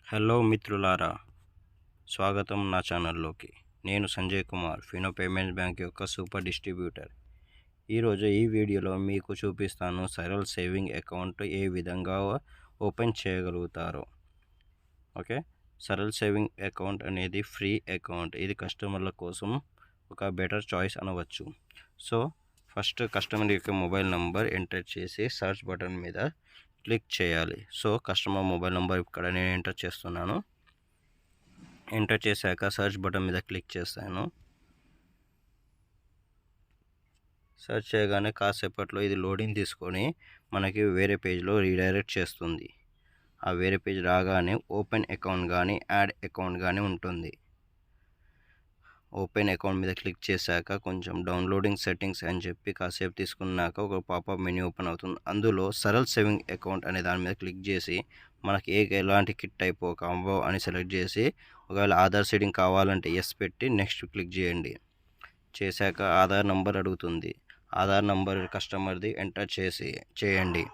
Hello మిత్రులారా, స్వాగతం నా ఛానల్లోకి. నేను Sanjay Kumar, Fino payments bank యొక్క సూపర్ డిస్ట్రిబ్యూటర్. ఈరోజు ఈ వీడియోలో మీకు చూపిస్తాను సరల్ సేవింగ్ అకౌంట్ ఏ విధంగా ఓపెన్ చేయగలుగుతారో. ఓకే, సరల్ సేవింగ్ అకౌంట్ అనేది ఫ్రీ అకౌంట్. ఇది కస్టమర్ల కోసం ఒక బెటర్ చాయిస్ అనవచ్చు. సో ఫస్ట్ కస్టమర్ యొక్క మొబైల్ నంబర్ ఎంటర్ చేసి సర్చ్ బటన్ మీద క్లిక్ చేయాలి. సో కస్టమర్ మొబైల్ నంబర్ ఇక్కడ నేను ఎంటర్ చేస్తున్నాను. ఎంటర్ చేశాక సర్చ్ బటన్ మీద క్లిక్ చేస్తాను. సర్చ్ చేయగానే కాసేపట్లో ఇది లోడింగ్ తీసుకొని మనకి వేరే పేజ్లో రీడైరెక్ట్ చేస్తుంది. ఆ వేరే పేజ్ రాగానే ఓపెన్ అకౌంట్ కానీ యాడ్ అకౌంట్ కానీ ఉంటుంది. ఓపెన్ అకౌంట్ మీద క్లిక్ చేశాక కొంచెం డౌన్లోడింగ్ సెట్టింగ్స్ అని చెప్పి కాసేపు తీసుకున్నాక ఒక పాపప్ మెనూ ఓపెన్ అవుతుంది. అందులో సరల్ సేవింగ్ అకౌంట్ అనే దాని మీద క్లిక్ చేసి మనకి ఎలాంటి కిట్ టైప్ కాంబో అని సెలెక్ట్ చేసి ఒకవేళ ఆధార్ సీడింగ్ కావాలంటే ఎస్ పెట్టి నెక్స్ట్ క్లిక్ చేయండి. చేశాక ఆధార్ నంబర్ అడుగుతుంది. ఆధార్ నంబర్ కస్టమర్ది ఎంటర్ చేయండి.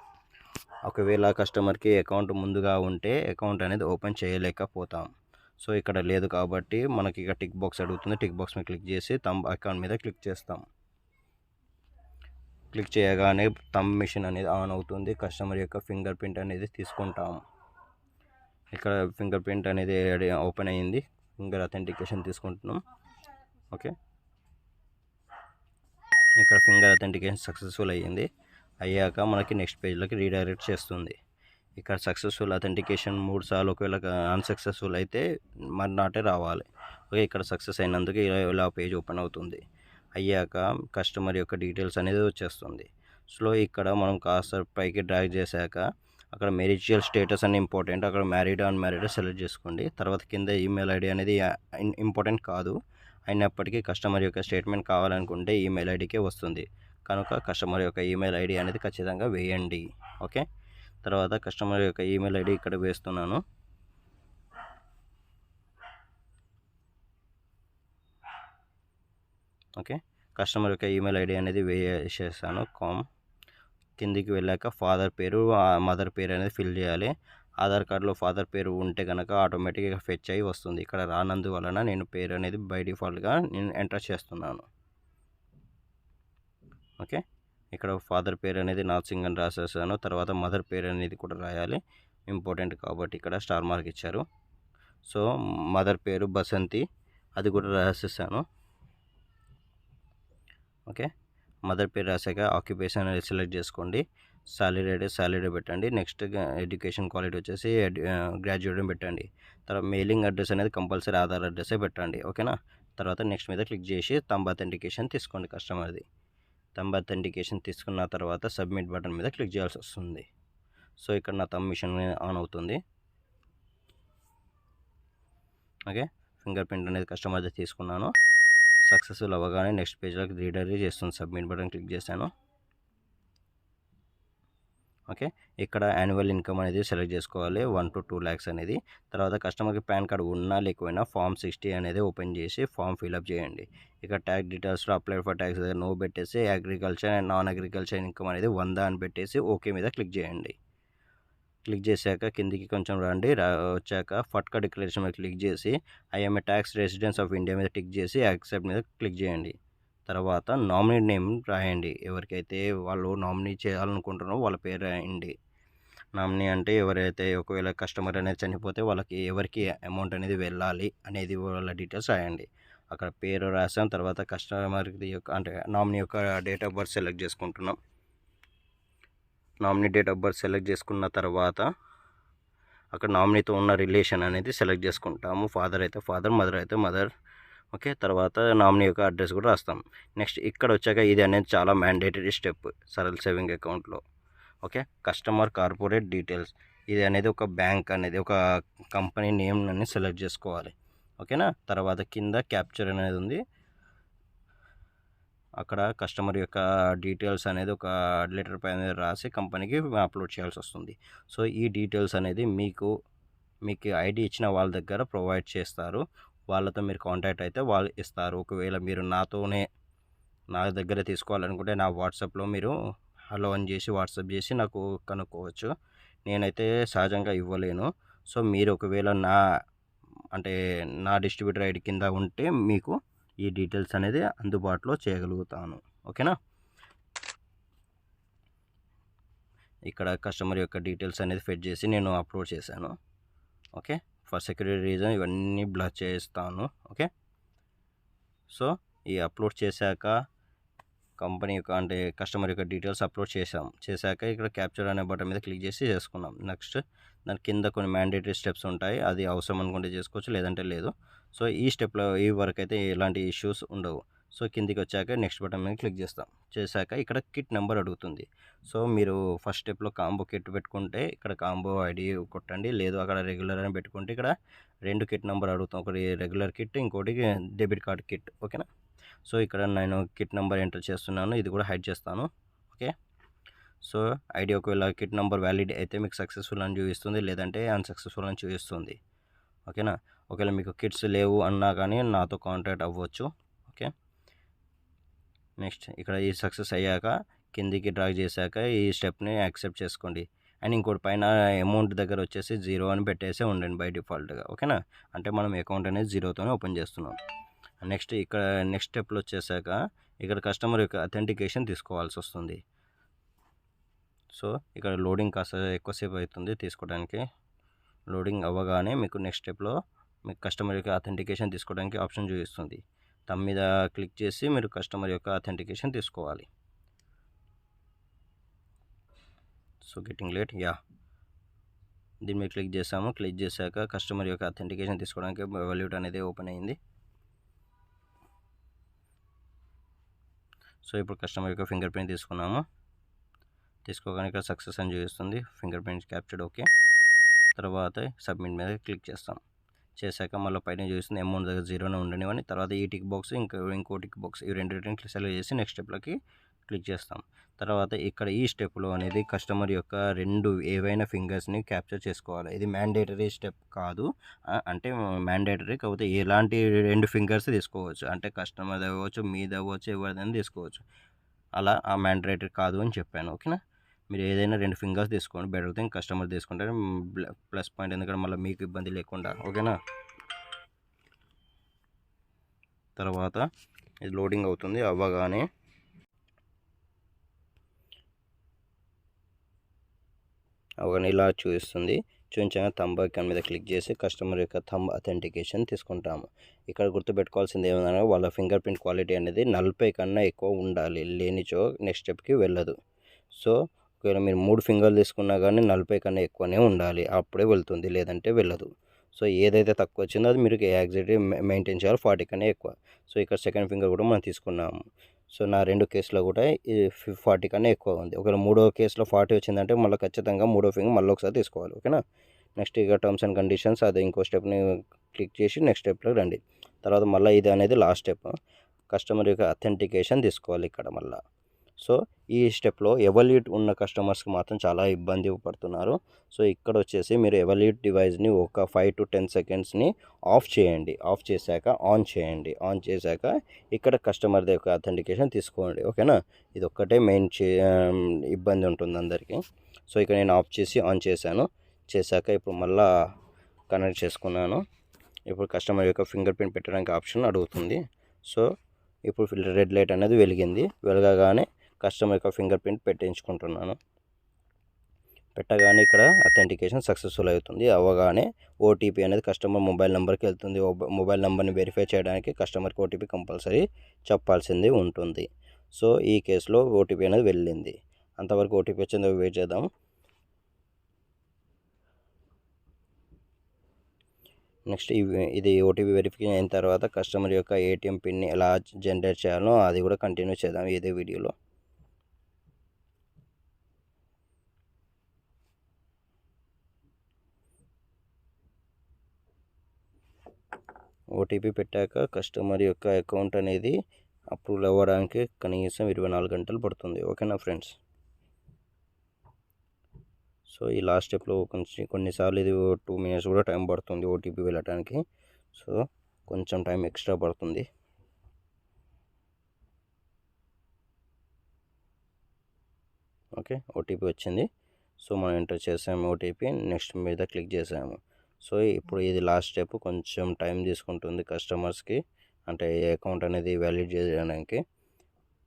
ఒకవేళ కస్టమర్కి అకౌంట్ ముందుగా ఉంటే అకౌంట్ అనేది ఓపెన్ చేయలేకపోతాం. సో ఇక్కడ లేదు కాబట్టి మనకి ఇక టిక్ బాక్స్ అడుగుతుంది. టిక్ బాక్స్ మీద క్లిక్ చేసి థంబ్ అకౌంట్ మీద క్లిక్ చేస్తాం. క్లిక్ చేయగానే థంబ్ మిషన్ అనేది ఆన్ అవుతుంది. కస్టమర్ యొక్క ఫింగర్ ప్రింట్ అనేది తీసుకుంటాం. ఇక్కడ ఫింగర్ ప్రింట్ అనేది ఓపెన్ అయ్యింది. ఫింగర్ అథెంటికేషన్ తీసుకుంటున్నాం. ఓకే, ఇక్కడ ఫింగర్ అథెంటికేషన్ సక్సెస్ఫుల్ అయ్యాక మనకి నెక్స్ట్ పేజ్లోకి రీడైరెక్ట్ చేస్తుంది. ఇక్కడ సక్సెస్ఫుల్ అథెంటికేషన్ 3 సార్లు ఒకవేళ అన్సక్సెస్ఫుల్ అయితే మర్నాటే రావాలి. ఓకే, ఇక్కడ సక్సెస్ అయినందుకు ఇలా పేజ్ ఓపెన్ అవుతుంది. అయ్యాక కస్టమర్ యొక్క డీటెయిల్స్ అనేది వచ్చేస్తుంది. సో ఇక్కడ మనం కాస్త పైకి డ్రాగ్ చేశాక అక్కడ మెరిజియల్ స్టేటస్ అని ఇంపార్టెంట్. అక్కడ మ్యారీడ్ అన్మ్యారీడ్ సెలెక్ట్ చేసుకోండి. తర్వాత కింద ఈమెయిల్ ఐడి అనేది ఇంపార్టెంట్ కాదు. అయినప్పటికీ కస్టమర్ యొక్క స్టేట్మెంట్ కావాలనుకుంటే ఈమెయిల్ ఐడికే వస్తుంది కనుక కస్టమర్ యొక్క ఈమెయిల్ ఐడి అనేది ఖచ్చితంగా వేయండి. ఓకే, తర్వాత కస్టమర్ యొక్క ఈమెయిల్ ఐడి ఇక్కడ వేస్తున్నాను. ఓకే, కస్టమర్ యొక్క ఈమెయిల్ ఐడి అనేది వేసేసాను. కిందికి వెళ్ళాక ఫాదర్ పేరు మదర్ పేరు అనేది ఫిల్ చేయాలి. ఆధార్ కార్డులో ఫాదర్ పేరు ఉంటే కనుక ఆటోమేటిక్గా ఫెచ్ అయ్యి వస్తుంది. ఇక్కడ రానందువలన నేను పేరు అనేది బై డిఫాల్ట్గా నేను ఎంటర్ చేస్తున్నాను. ఓకే, ఇక్కడ ఫాదర్ పేరు అనేది నాథ్ సింగ్ అని రాసేసాను. తర్వాత మదర్ పేరు అనేది కూడా రాయాలి, ఇంపార్టెంట్ కాబట్టి ఇక్కడ స్టార్ మార్క్ ఇచ్చారు. సో మదర్ పేరు బసంతి, అది కూడా రాసేసాను. ఓకే, మదర్ పేరు రాసాక ఆక్యుపేషన్ అనేది సెలెక్ట్ చేసుకోండి. సాలరీ పెట్టండి. నెక్స్ట్ ఎడ్యుకేషన్ క్వాలిటీ వచ్చేసి గ్రాడ్యుయేట్ పెట్టండి. తర్వాత మెయిలింగ్ అడ్రస్ అనేది కంపల్సరీ ఆధార్ అడ్రస్సే పెట్టండి. ఓకేనా, తర్వాత నెక్స్ట్ మీద క్లిక్ చేసి థంబ్ అథెంటికేషన్ తీసుకోండి కస్టమర్ది. థంబ్ అథెంటికేషన్ తీసుకున్న తర్వాత సబ్మిట్ బటన్ మీద క్లిక్ చేయాల్సి వస్తుంది. సో ఇక్కడ నా థంబ్ మిషన్ ఆన్ అవుతుంది. ఓకే, ఫింగర్ ప్రింట్ అనేది కస్టమర్ది తీసుకున్నాను. సక్సెస్ఫుల్ అవ్వగానే నెక్స్ట్ పేజ్లోకి రీడైరెక్ట్ చేస్తుంది. సబ్మిట్ బటన్ క్లిక్ చేశాను. ఓకే, ఇక్కడ యాన్యువల్ ఇన్కమ్ అనేది సెలెక్ట్ చేసుకోవాలి, 1 to 2 lakhs అనేది. తర్వాత కస్టమర్కి పాన్ కార్డ్ ఉన్నా లేకపోయినా ఫామ్ 60 అనేది ఓపెన్ చేసి ఫామ్ ఫిల్అప్ చేయండి. ఇక ట్యాక్స్ డీటెయిల్స్లో అప్లై ఫర్ ట్యాక్స్ నో పెట్టేసి agriculture and non agriculture income అనేది 100 అని పెట్టేసి ఓకే మీద క్లిక్ చేయండి. క్లిక్ చేశాక కిందికి కొంచెం రండి. వచ్చాక ఫట్కా డిక్లరేషన్ మీద క్లిక్ చేసి I'm a tax residence of India మీద క్లిక్ చేసి యాక్సెప్ట్ మీద క్లిక్ చేయండి. తర్వాత నామినీ నేమ్ రాయండి. ఎవరికైతే వాళ్ళు నామినీ చేయాలనుకుంటున్నారో వాళ్ళ పేరు రాయండి. నామినీ అంటే ఎవరైతే ఒకవేళ కస్టమర్ అనేది చనిపోతే వాళ్ళకి ఎవరికి అమౌంట్ అనేది వెళ్ళాలి అనేది వాళ్ళ డీటెయిల్స్ రాయండి. అక్కడ పేరు రాసాం. తర్వాత కస్టమర్ది యొక్క అంటే నామినీ యొక్క డేట్ ఆఫ్ బర్త్ సెలెక్ట్ చేసుకుంటున్నాం. Nominee date of birth select చేసుకున్న తర్వాత అక్కడ నామినీతో ఉన్న రిలేషన్ అనేది సెలెక్ట్ చేసుకుంటాము. ఫాదర్ అయితే ఫాదర్, మదర్ అయితే మదర్. ఓకే, తర్వాత నామినీ యొక్క అడ్రస్ కూడా రాస్తాం. నెక్స్ట్ ఇక్కడ వచ్చాక ఇది అనేది చాలా మ్యాండేటరీ స్టెప్ సరల్ సేవింగ్ అకౌంట్లో. ఓకే, కస్టమర్ కార్పొరేట్ డీటెయిల్స్, ఇది అనేది ఒక బ్యాంక్ అనేది ఒక కంపెనీ నేమ్ అని సెలెక్ట్ చేసుకోవాలి. ఓకేనా, తర్వాత కింద క్యాప్చర్ అనేది ఉంది. అక్కడ కస్టమర్ యొక్క డీటెయిల్స్ అనేది ఒక లెటర్ పైన రాసి కంపెనీకి అప్లోడ్ చేయాల్సి వస్తుంది. సో ఈ డీటెయిల్స్ అనేది మీకు ఐడి ఇచ్చిన వాళ్ళ దగ్గర ప్రొవైడ్ చేస్తారు. వాళ్ళతో మీరు కాంటాక్ట్ అయితే వాళ్ళు ఇస్తారు. ఒకవేళ మీరు నా దగ్గర తీసుకోవాలనుకుంటే నా వాట్సాప్లో మీరు హలో అని చేసి వాట్సాప్ చేసి నాకు కనుక్కోవచ్చు. నేనైతే సహజంగా ఇవ్వలేను. సో మీరు ఒకవేళ అంటే నా డిస్ట్రిబ్యూటర్ ఐడి కింద ఉంటే మీకు ఈ డీటెయిల్స్ అనేది అందుబాటులో చేయగలుగుతాను. ఓకేనా. ఇక్కడ కస్టమర్ యొక్క డీటెయిల్స్ అనేది ఫెడ్ చేసి నేను అప్లోడ్ చేశాను. ఓకే, ఫర్ సెక్యూరిటీ రీజన్ ఇవన్నీ బ్లర్ చేస్తాను. ఓకే, సో ఈ అప్లోడ్ చేశాక కంపెనీ యొక్క అంటే కస్టమర్ యొక్క డీటెయిల్స్ అప్లోడ్ చేశాక ఇక్కడ క్యాప్చర్ అనే బటన్ మీద క్లిక్ చేసి చేసుకున్నాం. నెక్స్ట్ దాని కింద కొన్ని మ్యాండేటరీ స్టెప్స్ ఉంటాయి, అది అవసరం అనుకుంటే చేసుకోవచ్చు, లేదంటే లేదు. సో ఈ స్టెప్లో ఈ వరకు అయితే ఎలాంటి ఇష్యూస్ ఉండవు. సో కిందికి వచ్చాక నెక్స్ట్ బటన్ మీద క్లిక్ చేశాక ఇక్కడ కిట్ నెంబర్ అడుగుతుంది. సో మీరు ఫస్ట్ స్టెప్లో కాంబో కిట్ పెట్టుకుంటే ఇక్కడ కాంబో ఐడి కొట్టండి, లేదు అక్కడ రెగ్యులర్ అని పెట్టుకుంటే ఇక్కడ 2 కిట్ నెంబర్ అడుగుతాం, ఒకటి రెగ్యులర్ కిట్, ఇంకోటి డెబిట్ కార్డ్ కిట్. ఓకేనా. సో ఇక్కడ నేను కిట్ నెంబర్ ఎంటర్ చేస్తున్నాను, ఇది కూడా హైడ్ చేస్తాను. ఓకే, సో ఐడి ఒకవేళ కిట్ నెంబర్ వ్యాలిడ్ అయితే మీకు సక్సెస్ఫుల్ అని చూపిస్తుంది, లేదంటే అన్సక్సెస్ఫుల్ అని చూపిస్తుంది. ఓకేనా. ఒకవేళ మీకు కిట్స్ లేవు అన్నా కానీ నాతో కాంటాక్ట్ అవ్వచ్చు. ఓకే, నెక్స్ట్ ఇక్కడ ఈ సక్సెస్ అయ్యాక కిందికి డ్రాగ్ చేశాక ఈ స్టెప్ని యాక్సెప్ట్ చేసుకోండి. అండ్ ఇంకోటి పైన అమౌంట్ దగ్గర వచ్చేసి 0 అని పెట్టేసే ఉండండి బై డిఫాల్ట్గా. ఓకేనా, అంటే మనం అకౌంట్ అనేది 0తోనే ఓపెన్ చేస్తున్నాం. నెక్స్ట్ ఇక్కడ నెక్స్ట్ స్టెప్లో వచ్చేసాక ఇక్కడ కస్టమర్ యొక్క అథెంటికేషన్ తీసుకోవాల్సి వస్తుంది. సో ఇక్కడ లోడింగ్ కాస్త ఎక్కువసేపు అవుతుంది తీసుకోవడానికి. లోడింగ్ అవ్వగానే మీకు నెక్స్ట్ స్టెప్లో మీకు కస్టమర్ యొక్క అథెంటికేషన్ తీసుకోవడానికి ఆప్షన్ చూపిస్తుంది. తమ్ మీద క్లిక్ చేసి మీరు కస్టమర్ యొక్క అథెంటికేషన్ తీసుకోవాలి. సో గెటింగ్ లేట్, దీని మీద క్లిక్ చేసాము. క్లిక్ చేశాక కస్టమర్ యొక్క అథెంటికేషన్ తీసుకోవడానికి వాల్యూట్ అనేది ఓపెన్ అయింది. సో ఇప్పుడు కస్టమర్ యొక్క ఫింగర్ ప్రింట్ తీసుకోగానే ఇక్కడ సక్సెస్ అని చూపిస్తుంది, ఫింగర్ ప్రింట్ క్యాప్చర్డ్. ఓకే, తర్వాత సబ్మిట్ మీద క్లిక్ చేశాక మళ్ళీ పైన చూపిస్తుంది అమౌంట్ దగ్గర 0నే ఉండనివ్వండి. తర్వాత ఈ టిక్ బాక్స్ ఇంకో టిక్ బాక్స్, ఈ రెండింటిని సెలెక్ట్ చేసి నెక్స్ట్ స్టెప్లోకి క్లిక్ చేస్తాం. తర్వాత ఇక్కడ ఈ స్టెప్లో అనేది కస్టమర్ యొక్క 2 ఏవైనా ఫింగర్స్ని క్యాప్చర్ చేసుకోవాలి. ఇది మ్యాండేటరీ స్టెప్ కాదు, అంటే మ్యాండేటరీ కాకపోతే ఎలాంటి 2 ఫింగర్స్ తీసుకోవచ్చు, అంటే కస్టమర్ అవ్వచ్చు, మీది అవ్వచ్చు, ఎవరిదైనా తీసుకోవచ్చు. అలా ఆ మ్యాండేటరీ కాదు అని చెప్పాను. ఓకేనా, మీరు ఏదైనా 2 ఫింగర్స్ తీసుకోండి, బెటర్ థింగ్ కస్టమర్ తీసుకుంటే ప్లస్ పాయింట్, ఎందుకంటే మళ్ళీ మీకు ఇబ్బంది లేకుండా. ఓకేనా. తర్వాత ఇది లోడింగ్ అవుతుంది, అవ్వగానే ఇలా చూపించగా థంబ్ ఐకాన్ మీద క్లిక్ చేసి కస్టమర్ యొక్క థంబ్ అథెంటికేషన్ తీసుకుంటాము. ఇక్కడ గుర్తుపెట్టుకోవాల్సింది ఏమన్నా, వాళ్ళ ఫింగర్ ప్రింట్ క్వాలిటీ అనేది 40 కన్నా ఎక్కువ ఉండాలి, లేనిచో నెక్స్ట్ స్టెప్కి వెళ్ళదు. సో ఒకవేళ మీరు 3 ఫింగర్లు తీసుకున్నా కానీ 40 కన్నా ఎక్కువనే ఉండాలి, అప్పుడే వెళ్తుంది, లేదంటే వెళ్ళదు. సో ఏదైతే తక్కువ వచ్చిందో అది మీరు ఎగ్జాక్ట్గా మెయింటైన్ చేయాలి, 40 కన్నా ఎక్కువ. సో ఇక్కడ సెకండ్ ఫింగర్ కూడా మనం తీసుకున్నాము. సో నా 2 కేసులో కూడా 40 కన్నా ఎక్కువ ఉంది. ఒకవేళ 3వ కేసులో 40 వచ్చిందంటే మళ్ళీ ఖచ్చితంగా 3వ ఫింగర్ మళ్ళీ ఒకసారి తీసుకోవాలి. ఓకేనా. నెక్స్ట్ ఇక టర్మ్స్ అండ్ కండిషన్స్, అది ఇంకో స్టెప్ని క్లిక్ చేసి నెక్స్ట్ స్టెప్లో రండి. తర్వాత మళ్ళీ ఇది అనేది లాస్ట్ స్టెప్, కస్టమర్ యొక్క అథెంటికేషన్ తీసుకోవాలి ఇక్కడ మళ్ళీ. సో ఈ స్టెప్లో ఎవల్యూట్ ఉన్న కస్టమర్స్కి మాత్రం చాలా ఇబ్బంది పడుతున్నారు. సో ఇక్కడ వచ్చేసి మీరు ఎవల్యూట్ డివైస్ని ఒక 5 to 10 సెకండ్స్ని ఆఫ్ చేయండి, ఆఫ్ చేశాక ఆన్ చేయండి, ఆన్ చేశాక ఇక్కడ కస్టమర్ యొక్క అథెంటికేషన్ తీసుకోండి. ఓకేనా, ఇది ఒక్కటే మెయిన్ ఇబ్బంది ఉంటుంది అందరికీ. సో ఇక్కడ నేను ఆఫ్ చేసి ఆన్ చేశాక ఇప్పుడు మళ్ళీ కనెక్ట్ చేసుకున్నాను. ఇప్పుడు కస్టమర్ యొక్క ఫింగర్ ప్రింట్ పెట్టడానికి ఆప్షన్ అడుగుతుంది. సో ఇప్పుడు రెడ్ లైట్ అనేది వెలగగానే కస్టమర్ యొక్క ఫింగర్ ప్రింట్ పెట్టించుకుంటున్నాను. పెట్టగానే ఇక్కడ అథెంటికేషన్ సక్సెస్ఫుల్ అవుతుంది. అవ్వగానే ఓటీపీ అనేది కస్టమర్ మొబైల్ నెంబర్కి వెళ్తుంది. మొబైల్ నెంబర్ని వెరిఫై చేయడానికి కస్టమర్కి ఓటీపీ కంపల్సరీ చెప్పాల్సింది ఉంటుంది. సో ఈ కేసులో ఓటీపీ అనేది వెళ్ళింది. అంతవరకు ఓటీపీ వచ్చేందుకు వెయిట్ చేద్దాం. నెక్స్ట్ ఇది ఓటీపీ వెరిఫికేషన్ అయిన తర్వాత కస్టమర్ యొక్క ఏటీఎం పిన్ని ఎలా జనరేట్ చేయాలో అది కూడా కంటిన్యూ చేద్దాం ఇదే వీడియోలో. ఓటీపీ పెట్టాక కస్టమర్ యొక్క అకౌంట్ అనేది అప్రూవ్ అవ్వడానికి కనీసం 24 గంటలు పడుతుంది. ఓకేనా ఫ్రెండ్స్. సో ఈ లాస్ట్ స్టెప్లో కొన్నిసార్లు ఇది 2 minutes కూడా టైం పడుతుంది ఓటీపీ వెళ్ళడానికి. సో కొంచెం టైం ఎక్స్ట్రా పడుతుంది. ఓకే, ఓటీపీ వచ్చింది. సో మనం ఎంటర్ చేసాము ఓటీపీ, నెక్స్ట్ మీద క్లిక్ చేసాము. సో ఇప్పుడు ఇది లాస్ట్ స్టెప్, కొంచెం టైం తీసుకుంటుంది కస్టమర్స్కి, అంటే అకౌంట్ అనేది వ్యాలిడ్ చేయడానికి.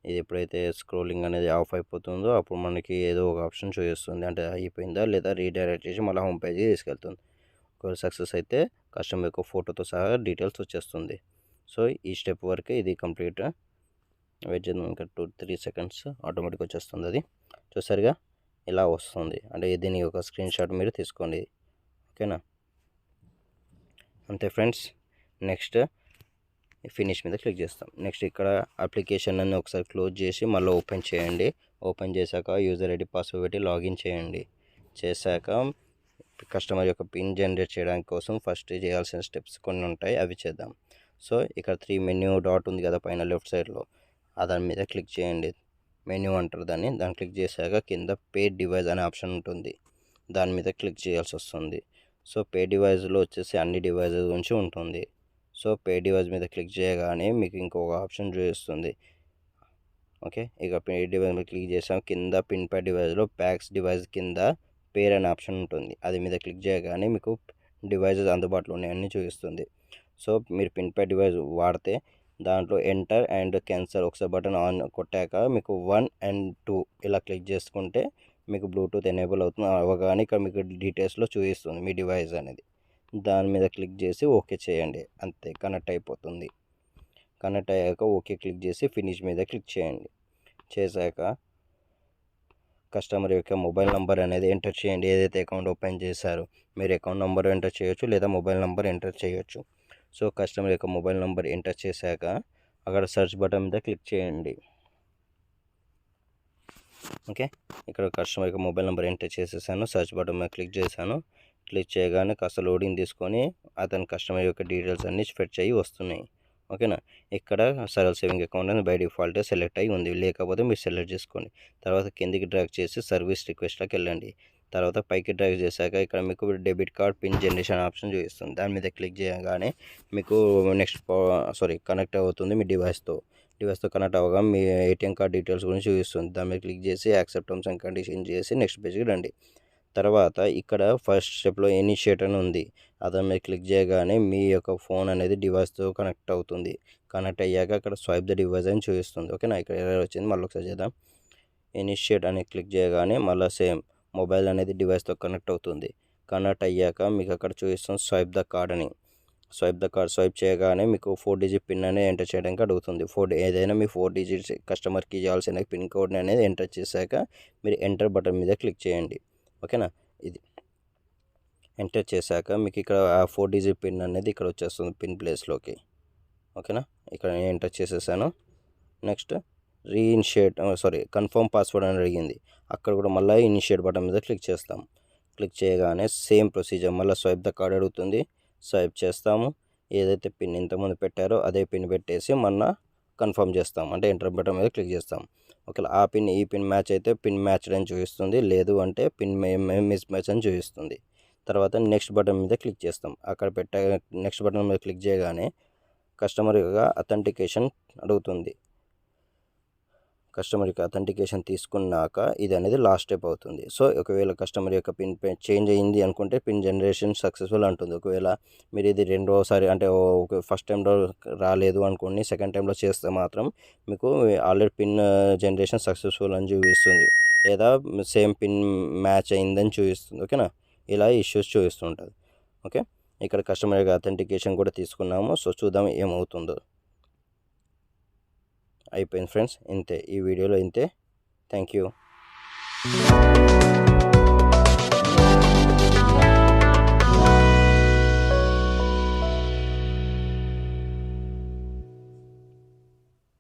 ఇది ఎప్పుడైతే స్క్రోలింగ్ అనేది ఆఫ్ అయిపోతుందో అప్పుడు మనకి ఏదో ఒక ఆప్షన్ చూపిస్తుంది, అంటే అయిపోయిందా లేదా రీడైరెక్ట్ చేసి మళ్ళీ హోమ్ పేజ్కి తీసుకెళ్తుంది. ఒకవేళ సక్సెస్ అయితే కస్టమర్ యొక్క ఫోటోతో సహా డీటెయిల్స్ వచ్చేస్తుంది. సో ఈ స్టెప్ వరకు ఇది కంప్లీట్. వెయిట్ చేద్దాం ఇంకా 2-3 సెకండ్స్, ఆటోమేటిక్ వచ్చేస్తుంది. అది చూసారుగా ఇలా వస్తుంది, అంటే దీని ఒక స్క్రీన్ షాట్ మీరు తీసుకోండి. ఓకేనా, అంతే ఫ్రెండ్స్. నెక్స్ట్ ఫినిష్ మీద క్లిక్ చేస్తాం. నెక్స్ట్ ఇక్కడ అప్లికేషన్ అన్ని ఒకసారి క్లోజ్ చేసి మళ్ళీ ఓపెన్ చేయండి. ఓపెన్ చేశాక యూజర్ ఐడి పాస్వర్డ్ పెట్టి లాగిన్ చేయండి. చేశాక కస్టమర్ యొక్క పిన్ జనరేట్ చేయడానికి కోసం ఫస్ట్ చేయాల్సిన స్టెప్స్ కొన్ని ఉంటాయి, అవి చేద్దాం. సో ఇక్కడ 3 మెన్యూ డాట్ ఉంది కదా పైన లెఫ్ట్ సైడ్లో, దాని మీద క్లిక్ చేయండి. మెన్యూ అంటారు దాన్ని క్లిక్ చేశాక కింద పే డివైస్ అనే ఆప్షన్ ఉంటుంది, దాని మీద క్లిక్ చేయాల్సి వస్తుంది. సో పే డివైస్లో వచ్చేసి అన్ని డివైజెస్ గురించి ఉంటుంది. సో పే డివైస్ మీద క్లిక్ చేయగానే మీకు ఇంకొక ఆప్షన్ చూపిస్తుంది. ఓకే, ఇక పే డివైస్ మీద క్లిక్ చేసాం. కింద పిన్ పే డివైస్లో ప్యాక్స్ డివైస్ కింద పేర్ అనే ఆప్షన్ ఉంటుంది, అది మీద క్లిక్ చేయగానే మీకు డివైజెస్ అందుబాటులో ఉన్నాయని చూపిస్తుంది. సో మీరు పిన్ పే డివైస్ వాడితే దాంట్లో ఎంటర్ అండ్ క్యాన్సల్ ఒకసారి బటన్ ఆన్ కొట్టాక మీకు 1 and 2 ఇలా క్లిక్ చేసుకుంటే మీకు బ్లూటూత్ ఎనేబుల్ అవుతుంది. అవగానే ఇక్కడ మీకు డీటెయిల్స్లో చూపిస్తుంది మీ డివైస్ అనేది. దాని మీద క్లిక్ చేసి ఓకే చేయండి, అంతే కనెక్ట్ అయిపోతుంది. కనెక్ట్ అయ్యాక ఓకే క్లిక్ చేసి ఫినిష్ మీద క్లిక్ చేయండి. చేశాక కస్టమర్ యొక్క మొబైల్ నెంబర్ అనేది ఎంటర్ చేయండి. ఏదైతే అకౌంట్ ఓపెన్ చేశారో మీరు అకౌంట్ నెంబర్ ఎంటర్ చేయొచ్చు లేదా మొబైల్ నెంబర్ ఎంటర్ చేయొచ్చు. సో కస్టమర్ యొక్క మొబైల్ నెంబర్ ఎంటర్ చేశాక అక్కడ సెర్చ్ బటన్ మీద క్లిక్ చేయండి. ఓకే, ఇక్కడ కస్టమర్ యొక్క మొబైల్ నెంబర్ ఎంటర్ చేసేసాను, సెర్చ్ బటన్ మీద క్లిక్ చేశాను. క్లిక్ చేయగానే కాస్త లోడింగ్ తీసుకొని అతని కస్టమర్ యొక్క డీటెయిల్స్ అన్నీ ఫెచ్ అయ్యి వస్తున్నాయి. ఓకేనా, ఇక్కడ సరల్ సేవింగ్ అకౌంట్ అని బై డిఫాల్ట్ సెలెక్ట్ అయ్యి ఉంది, లేకపోతే మీరు సెలెక్ట్ చేసుకోండి. తర్వాత కిందికి డ్రాగ్ చేసి సర్వీస్ రిక్వెస్ట్లోకి వెళ్ళండి. తర్వాత పైకి డ్రాగ్ చేశాక ఇక్కడ మీకు debit card pin generation option చూపిస్తుంది, దాని మీద క్లిక్ చేయగానే మీకు నెక్స్ట్ కనెక్ట్ అవుతుంది మీ డివైస్తో కనెక్ట్ అవ్వగా మీ ఏటీఎం కార్డ్ డీటెయిల్స్ గురించి చూపిస్తుంది. దాని మీద క్లిక్ చేసి యాక్సెప్ట్ టర్మ్స్ అండ్ కండిషన్ చేసి నెక్స్ట్ పేజ్కి రండి. తర్వాత ఇక్కడ ఫస్ట్ స్టెప్లో ఇనిషియేట్ అని ఉంది, దాని మీద క్లిక్ చేయగానే మీ యొక్క ఫోన్ అనేది డివైస్తో కనెక్ట్ అవుతుంది. కనెక్ట్ అయ్యాక అక్కడ స్వైప్ ద డివైస్ అని చూపిస్తుంది. ఓకేనా, ఇక్కడ ఎర్రర్ వచ్చింది, మళ్ళీ ఒకసారి చేద్దాం. ఇనిషియేట్ అని క్లిక్ చేయగానే మళ్ళీ సేమ్ మొబైల్ అనేది డివైస్తో కనెక్ట్ అవుతుంది. కనెక్ట్ అయ్యాక మీకు అక్కడ చూపిస్తుంది స్వైప్ ద కార్డ్ అని. స్వైప్ చేయగానే మీకు 4 డిజిట్ పిన్ అనేది ఎంటర్ చేయడానికి అడుగుతుంది. ఏదైనా మీ 4 డిజిట్స్ కస్టమర్కి ఇవ్వాల్సిన పిన్ కోడ్ని అనేది ఎంటర్ చేశాక మీరు ఎంటర్ బటన్ మీద క్లిక్ చేయండి. ఓకేనా, ఇది ఎంటర్ చేశాక మీకు ఇక్కడ 4 డిజిట్ పిన్ అనేది ఇక్కడ వచ్చేస్తుంది పిన్ ప్లేస్లోకి. ఓకేనా, ఇక్కడ నేను ఎంటర్ చేసేసాను. నెక్స్ట్ కన్ఫర్మ్ పాస్వర్డ్ అని అడిగింది, అక్కడ కూడా మళ్ళీ ఇనిషియేట్ బటన్ మీద క్లిక్ చేస్తాం. క్లిక్ చేయగానే సేమ్ ప్రొసీజర్, మళ్ళీ స్వైప్ ద కార్డ్ అడుగుతుంది, స్వైప్ చేస్తాము. ఏదైతే పిన్ ఇంతకుముందు పెట్టారో అదే పిన్ పెట్టేసి మళ్ళీ కన్ఫర్మ్ చేస్తాం, అంటే ఎంటర్ బటన్ మీద క్లిక్ చేస్తాం. ఒకవేళ ఆ పిన్ ఈ పిన్ మ్యాచ్ అయితే పిన్ మ్యాచ్డ్ అని చూపిస్తుంది, లేదు అంటే పిన్ మిస్ మ్యాచ్ అని చూపిస్తుంది. తర్వాత నెక్స్ట్ బటన్ మీద క్లిక్ చేస్తాం. అక్కడ నెక్స్ట్ బటన్ మీద క్లిక్ చేయగానే కస్టమర్ యొక్క అథెంటికేషన్ అడుగుతుంది. కస్టమర్ యొక్క అథెంటికేషన్ తీసుకున్నాక ఇది అనేది లాస్ట్ స్టెప్ అవుతుంది. సో ఒకవేళ కస్టమర్ యొక్క పిన్ చేంజ్ అయ్యింది అనుకుంటే పిన్ జనరేషన్ సక్సెస్ఫుల్ అంటుంది. ఒకవేళ మీరు ఇది రెండోసారి అంటే ఫస్ట్ టైంలో రాలేదు అనుకోండి, సెకండ్ టైంలో చేస్తే మాత్రం మీకు ఆల్రెడీ పిన్ జనరేషన్ సక్సెస్ఫుల్ అని చూపిస్తుంది, లేదా సేమ్ పిన్ మ్యాచ్ అయిందని చూపిస్తుంది. ఓకేనా, ఇలా ఇష్యూస్ చూపిస్తుంటుంది. ఓకే, ఇక్కడ కస్టమర్ యొక్క అథెంటికేషన్ కూడా తీసుకున్నాము. సో చూద్దాం ఏమవుతుందో. అయిపోయింది ఫ్రెండ్స్, ఇంతే ఈ వీడియోలో ఇంతే. Thank you.